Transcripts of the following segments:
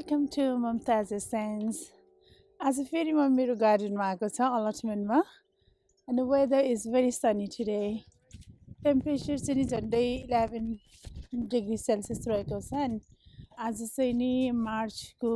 Welcome to Mamata's Sense. As a फेरि म मेरो गार्डनमा आएको छ अलटमेन्टमा and the weather is very sunny today. Temperature चाहिँ नि झन्डै 11 degree Celsius रहेको छ and आज चाहिँ नि मार्चको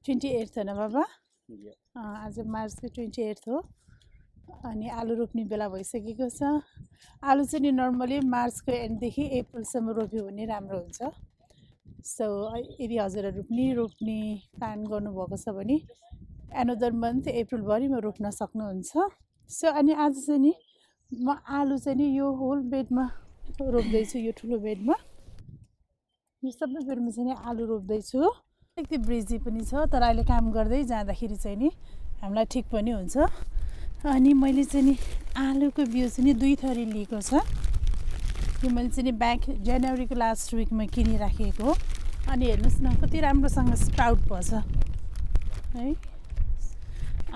28th हो न बाबा आज मार्चको 28th हो अनि आलु रोप्ने बेला भइसकेको छ आलु चाहिँ नि नर्मली मार्चको एन्डदेखि अप्रिलसम्म रोप्यो भने राम्रो हुन्छ सो यदि हजुरहरू पनि रोप्ने प्लान गर्नुभएको छ भने एनदर मन्थ अप्रिलभरिमा रोप्न सक्नुहुन्छ सो अनि आज चाहिँ नि म आलु चाहिँ नि यो होल बेडमा रोप्दैछु यो ठुलो बेडमा यो सबै बेडमा चाहिँ नि आलु रोप्दैछु एकदम ब्रिजी पनि छ तर अहिले काम गर्दै जाँदाखेरि चाहिँ नि हामीलाई ठिक पनि हुन्छ अनि मैले चाहिँ नि आलुको बिउ चाहिँ नि दुई थरी लिएको छ यो मैले चाहिँ नि ब्याक जनवरीको लास्ट विकमा किनिराखेको अनि हेर्नुस् न कति राम्रोसँग स्प्राउट भछ है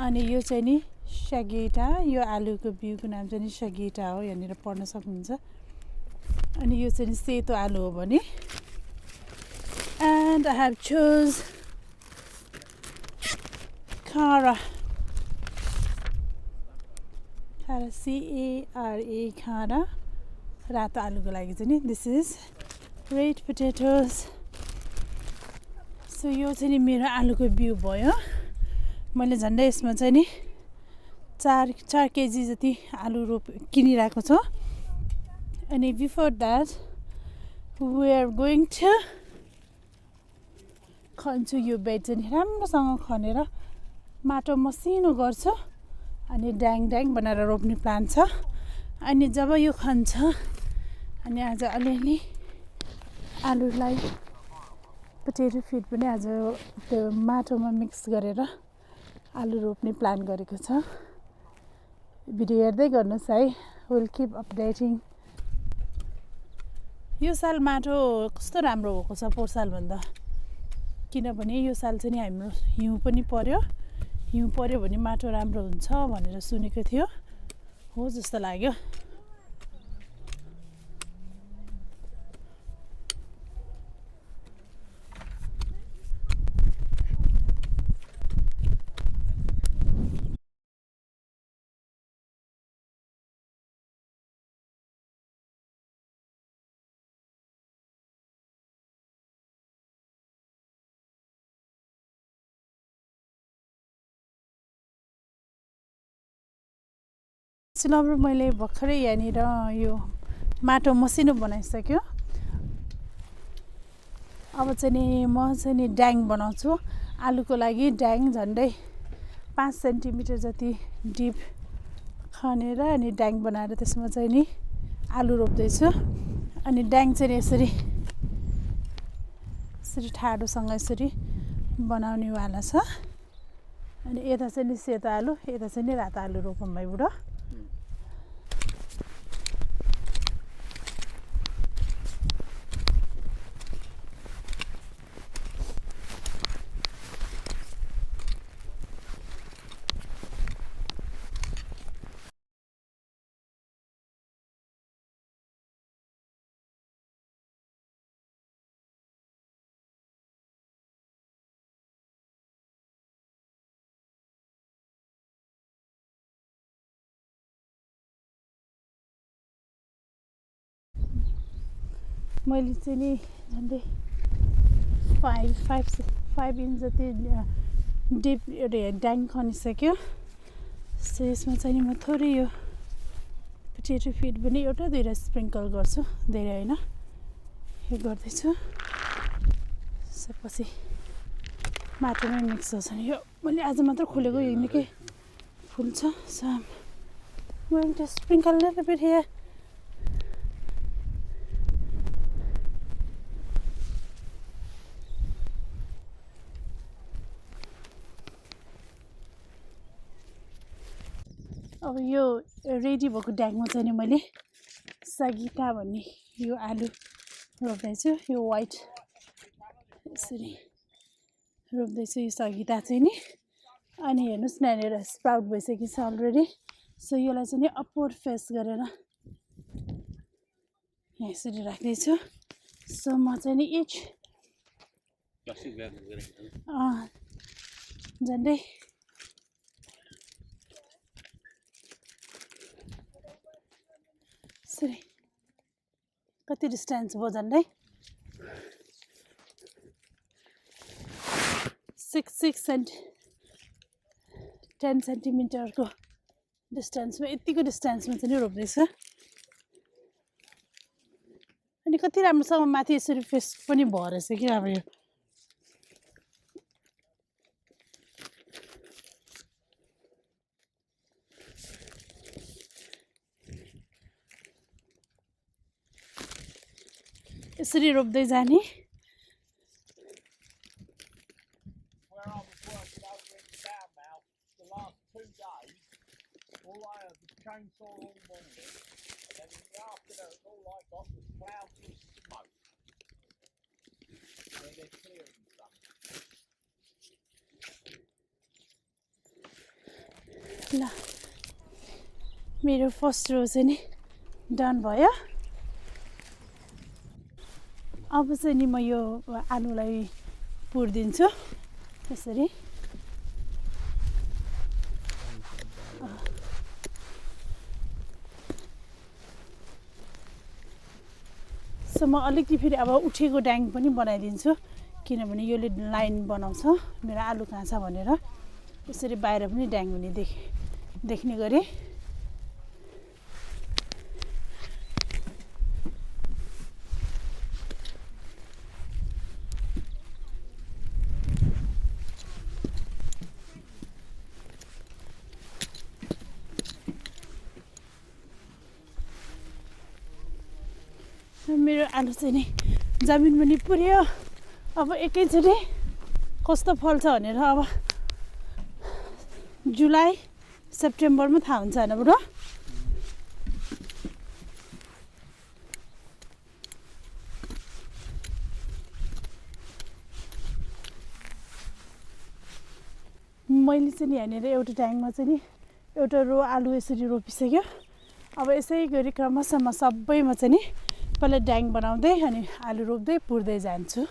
अनि यो चाहिँ नि सगेटा यो आलुको बिउको नाम चाहिँ नि सगेटा हो यहाँनिर पढ्न सक्नुहुन्छ अनि यो चाहिँ नि सेतो आलु हो भने and I have chose Cara C-A-R-A Cara रातो आलुको लागि चाहिँ नि this is red potatoes so यो चाहिँ नि मेरो आलुको बिउ भयो मैले झन्डै यसमा चाहिँ नि 4 केजी जति आलु किनिरहेको छु अनि before that we are going to खन्छु यो बेड चाहिँ राम्रोसँग खनेर माटो मसिनो गर्छु अनि ड्याङ ड्याङ बनाएर रोप्ने प्लान छ अनि जब यो खन्छ अनि आज अलिअलि आलुलाई पोटेटो फिड पनि आज त्यो माटोमा मिक्स गरेर आलु रोप्ने प्लान गरेको छ भिडियो हेर्दै गर्नुहोस् है विल किप अपडेटिङ यो साल माटो कस्तो राम्रो भएको छ पोहोर सालभन्दा किनभने यो साल चाहिँ नि हाम्रो हिउँ पनि पर्यो हिउँ पर्यो भने माटो राम्रो हुन्छ भनेर सुनेको थियो हो जस्तो लाग्यो सिलबर मैले भर्खरै यहाँनिर यो माटो मसिनो बनाइसक्यो अब चाहिँ नि म चाहिँ नि ड्याङ बनाउँछु आलुको लागि ड्याङ झन्डै 5 सेन्टिमिटर जति डिप खनेर अनि ड्याङ बनाएर त्यसमा चाहिँ नि आलु रोप्दैछु अनि ड्याङ चाहिँ यसरी ठाडोसँग यसरी बनाउनेवाला छ अनि यता चाहिँ नि सेतो आलु यता चाहिँ नि रातो आलु रोपौँ भाइ बुढो मैले चाहिँ नि झन्डै 5 इन्च जति डिप एउटा ड्याङ खनिसक्यो सो यसमा चाहिँ नि म थोरै यो पोटेटो फिड पनि एउटा दुईवटा स्प्रिङ्कल गर्छु धेरै होइन यो गर्दैछु सो पछि माटोमै मिक्स हुन्छ नि यो मैले आज मात्र खोलेको यो निकै फुल्छ so I'm going to sprinkle a little bit here अब यो रेडी भएको ड्याङमा चाहिँ नि मैले सगिटा भन्ने यो आलु रोप्दैछु यो वाइट यसरी रोप्दैछु यो सगिटा चाहिँ नि अनि हेर्नुहोस् न यहाँनिर स्प्राउट भइसकेको छ अलरेडी सो यसलाई चाहिँ नि अपवर्ड फेस गरेर यहाँ यसरी राख्दैछु सो म चाहिँ नि झन्डै सरी कति डिस्टेन्स भयो झन्डै 6 and 10 सेन्टिमिटरको डिस्टेन्समा यतिको डिस्टेन्समा चाहिँ नि रोप्दैछ अनि कति राम्रोसँग माथि यसरी फेस पनि भरेछ कि अब यो यसरी रोप्दै जाने chainsaw all morning, and then in the afternoon, all I got was clouds of smoke. Where they're clearing stuff. ल मेरो फर्स्ट रो चाहिँ नि डन भयो अब चाहिँ नि म यो आलुलाई पुर्दिन्छु यसरी सो म अलिकति फेरि अब उठेको ड्याङ पनि बनाइदिन्छु किनभने योले लाइन बनाउँछ मेरो आलु कहाँ छ भनेर यसरी बाहिर पनि ड्याङ हुने देख्ने गरी मेरो आलु चाहिँ नि जमिन पनि पुर्यो अब एकैचोटि कस्तो फल्छ भनेर अब जुलाई सेप्टेम्बरमा थाहा हुन्छ होइन बुढो मैले चाहिँ नि यहाँनिर एउटा ट्याङमा चाहिँ नि एउटा रो आलु यसरी रोपिसक्यो अब यसै गरी क्रमशः म सबैमा चाहिँ नि पहिला ड्याङ बनाउँदै अनि आलु रोप्दै पुर्दै जान्छु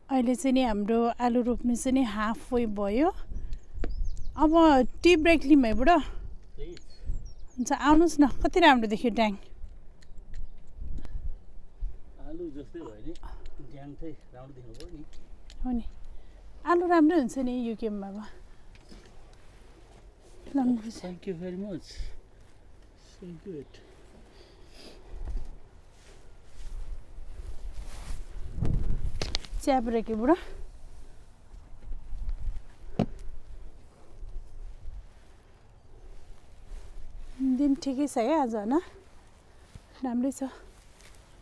अहिले चाहिँ नि हाम्रो आलु रोप्नु चाहिँ नि हाफ वे भयो अब टी ब्रेक लिउँ है बुढो हुन्छ आउनुहोस् न कति राम्रो देख्यो ड्याङ आलु जस्तै भयो नि ड्याङ चाहिँ राम्रो देख्नुभयो नि हो नि आलु राम्रै हुन्छ नि युकेममा अब thank you very much so good चिया ब्रेक बुढो दिन ठिकै छ है आज होइन राम्रै छ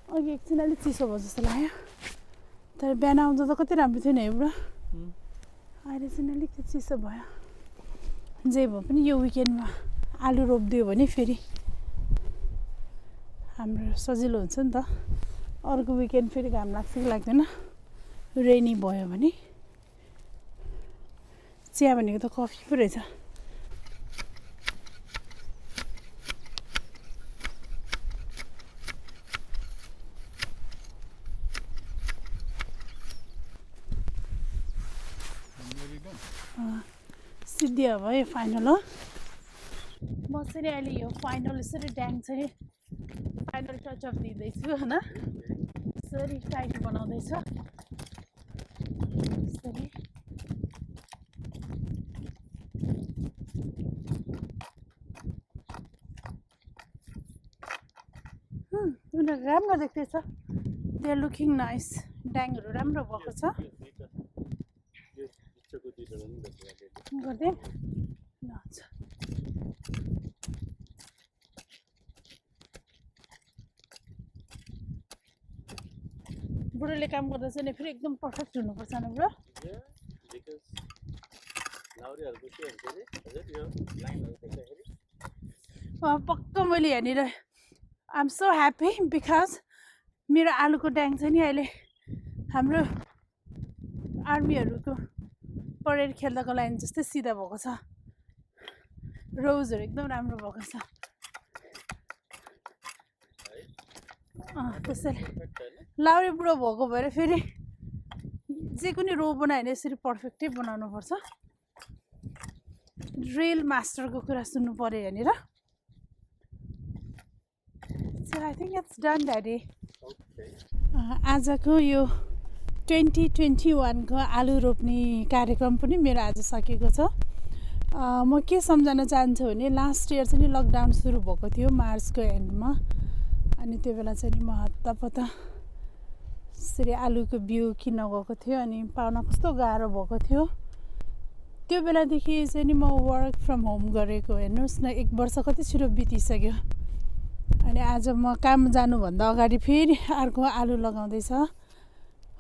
अघि एकछिन अलिक चिसो भयो जस्तो लाग्यो तर बिहान आउँदा त कति राम्रो थियो नि है बुढो अहिले चाहिँ अलिकति चिसो भयो जे भए पनि यो विकेन्डमा आलु रोपिदियो भने फेरि हाम्रो सजिलो हुन्छ नि त अर्को विकेन्ड फेरि घाम लाग्छ कि लाग्दैन रेनी भयो भने चिया भनेको त कफी पो रहेछ सिद्धि अब है फाइनल हो म चाहिँ अहिले यो फाइनल यसरी ड्याङ चाहिँ फाइनल टचअप दिँदैछु होइन यसरी टाइट बनाउँदैछु यसरी राम्रो देख्दैछ दे आर लुकिङ नाइस ड्याङहरू राम्रो भएको छ गर्दै ल हुन्छ बुढोले काम गर्दा चाहिँ नि फेरि एकदम पर्फेक्ट हुनुपर्छ नि बुढो पक्का मैले यहाँनिर I am so happy because मेरो आलुको ड्याङ चाहिँ नि अहिले हाम्रो आर्मीहरूको परेड खेल्दाको लागि जस्तै सिधा भएको छ रोजहरू एकदम राम्रो भएको छ त्यसैले लाउरे बुढो भएको भएर फेरि जे पनि रो बनायो भने यसरी पर्फेक्टै बनाउनुपर्छ ड्रिल मास्टरको कुरा सुन्नु पर्यो यहाँनिर So I think it's done, Daddy. आजको यो 2021 को आलु रोप्ने कार्यक्रम पनि मेरो आज सकिएको छ म के सम्झन चाहन्छु भने लास्ट इयर चाहिँ नि लकडाउन सुरु भएको थियो मार्चको एन्डमा अनि त्यो बेला चाहिँ नि म हत्तापत्ता यसरी आलुको बिउ किन्न गएको थियो अनि पाउन कस्तो गाह्रो भएको थियो त्यो बेलादेखि चाहिँ नि म वर्क फ्रम होम गरेको हेर्नुहोस् न 1 वर्ष कति छिटो बितिसक्यो अनि आज म काम जानुभन्दा अगाडि फेरि अर्को आलु लगाउँदैछ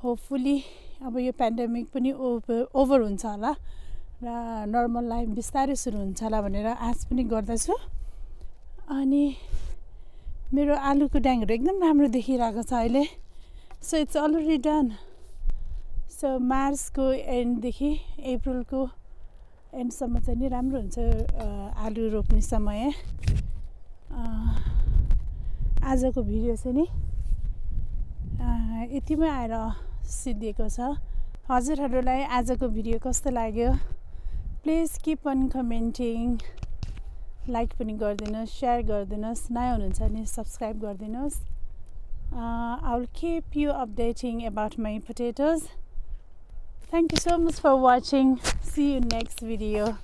होपफुली अब यो पेन्डेमिक पनि ओभर हुन्छ होला र नर्मल लाइफ बिस्तारै सुरु हुन्छ होला भनेर आश पनि गर्दछु अनि मेरो आलुको ड्याङहरू एकदम राम्रो देखिरहेको छ अहिले so it's already done so मार्चको एन्डदेखि अप्रिलको एन्डसम्म चाहिँ नि राम्रो हुन्छ आलु रोप्ने समय आजको भिडियो चाहिँ नि यतिमै आएर सिद्धिएको छ हजुरहरूलाई आजको भिडियो कस्तो लाग्यो please keep on commenting like पनि गरिदिनुहोस् सेयर गरिदिनुहोस् नयाँ हुनुहुन्छ भने सब्सक्राइब गरिदिनुहोस् I will keep you updating about my potatoes. Thank you so much for watching. See you next video.